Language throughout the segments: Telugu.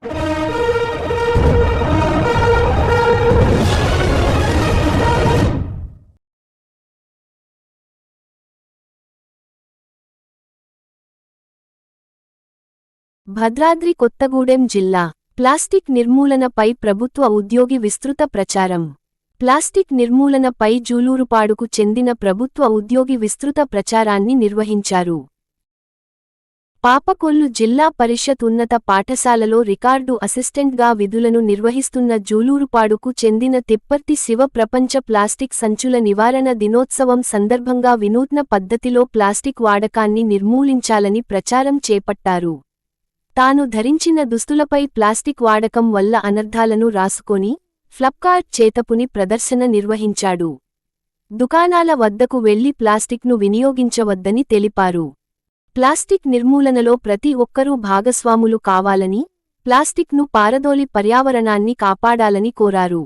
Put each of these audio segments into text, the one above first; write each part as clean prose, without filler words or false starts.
భద్రాద్రి కొత్తగూడెం జిల్లా ప్లాస్టిక్ నిర్మూలనపై ప్రభుత్వ ఉద్యోగి విస్తృత ప్రచారం. ప్లాస్టిక్ నిర్మూలనపై జూలూరుపాడుకు చెందిన ప్రభుత్వ ఉద్యోగి విస్తృత ప్రచారాన్ని నిర్వహించారు. పాపకొల్లు జిల్లా పరిషత్ ఉన్నత పాఠశాలలో రికార్డు అసిస్టెంట్గా విధులను నిర్వహిస్తున్న జూలూరుపాడుకు చెందిన తిప్పర్తి శివ ప్రపంచ ప్లాస్టిక్ సంచుల నివారణ దినోత్సవం సందర్భంగా వినూత్న పద్ధతిలో ప్లాస్టిక్ వాడకాన్ని నిర్మూలించాలని ప్రచారం చేపట్టారు. తాను ధరించిన దుస్తులపై ప్లాస్టిక్ వాడకం వల్ల అనర్థాలను రాసుకొని ఫ్లప్కార్ట్ చేతపుని ప్రదర్శన నిర్వహించాడు. దుకాణాల వద్దకు వెళ్లి ప్లాస్టిక్ను వినియోగించవద్దని తెలిపారు. ప్లాస్టిక్ నిర్మూలనలో ప్రతి ఒక్కరూ భాగస్వాములు కావాలని, ప్లాస్టిక్ను పారదోలి పర్యావరణాన్ని కాపాడాలని కోరారు.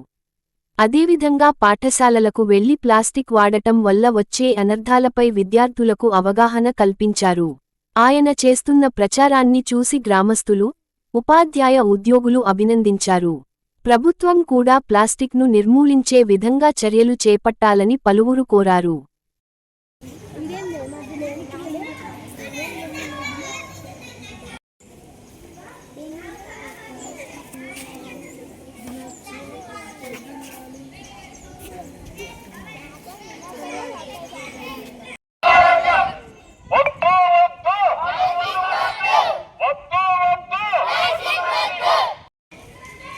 అదేవిధంగా పాఠశాలలకు వెళ్లి ప్లాస్టిక్ వాడటం వల్ల వచ్చే అనర్థాలపై విద్యార్థులకు అవగాహన కల్పించారు. ఆయన చేస్తున్న ప్రచారాన్ని చూసి గ్రామస్తులు, ఉపాధ్యాయ ఉద్యోగులు అభినందించారు. ప్రభుత్వం కూడా ప్లాస్టిక్ను నిర్మూలించే విధంగా చర్యలు చేపట్టాలని పలువురు కోరారు.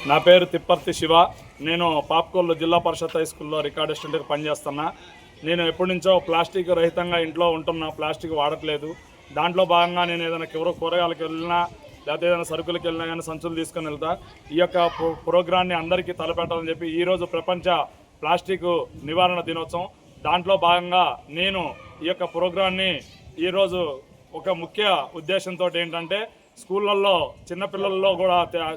నా పేరు తిప్పర్తి శివ. నేను పాపకొల్లు జిల్లా పరిషత్ హై స్కూల్లో రికార్డ్ అసిస్టెంట్గా పనిచేస్తున్నా. నేను ఎప్పటి నుంచో ప్లాస్టిక్ రహితంగా ఇంట్లో ఉంటున్నా, ప్లాస్టిక్ వాడట్లేదు. దాంట్లో భాగంగా నేను ఏదైనా కూరగాయలకు వెళ్ళినా లేకపోతే ఏదైనా సరుకులకు వెళ్ళినా కానీ సంచులు తీసుకొని వెళ్తా. ఈ యొక్క ప్రోగ్రాన్ని అందరికీ తలపెట్టాలని చెప్పి ఈరోజు ప్రపంచ ప్లాస్టిక్ నివారణ దినోత్సవం. దాంట్లో భాగంగా నేను ఈ యొక్క ప్రోగ్రాన్ని ఈరోజు ఒక ముఖ్య ఉద్దేశంతో ఏంటంటే స్కూళ్ళల్లో చిన్నపిల్లల్లో కూడా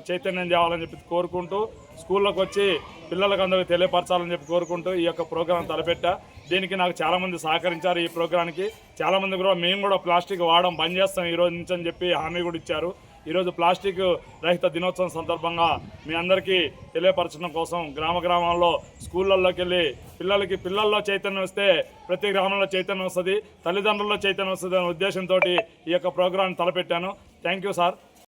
చైతన్యం చేయాలని చెప్పి కోరుకుంటూ, స్కూల్లోకి వచ్చి పిల్లలకు అందరికీ తెలియపరచాలని చెప్పి కోరుకుంటూ ఈ యొక్క ప్రోగ్రాం తలపెట్టా. దీనికి నాకు చాలామంది సహకరించారు. ఈ ప్రోగ్రాంకి చాలామంది కూడా మేము కూడా ప్లాస్టిక్ వాడడం బంద్ చేస్తాం ఈరోజు నుంచి అని చెప్పి హామీ కూడా ఇచ్చారు. ఈరోజు ప్లాస్టిక్ రహిత దినోత్సవం సందర్భంగా మీ అందరికీ తెలియపరచడం కోసం గ్రామాల్లో స్కూళ్ళల్లోకి వెళ్ళి పిల్లల్లో చైతన్యం వస్తే ప్రతి గ్రామంలో చైతన్యం వస్తుంది, తల్లిదండ్రుల్లో చైతన్యం వస్తుంది అనే ఉద్దేశంతో ఈ యొక్క ప్రోగ్రాం తలపెట్టాను. Thank you sir.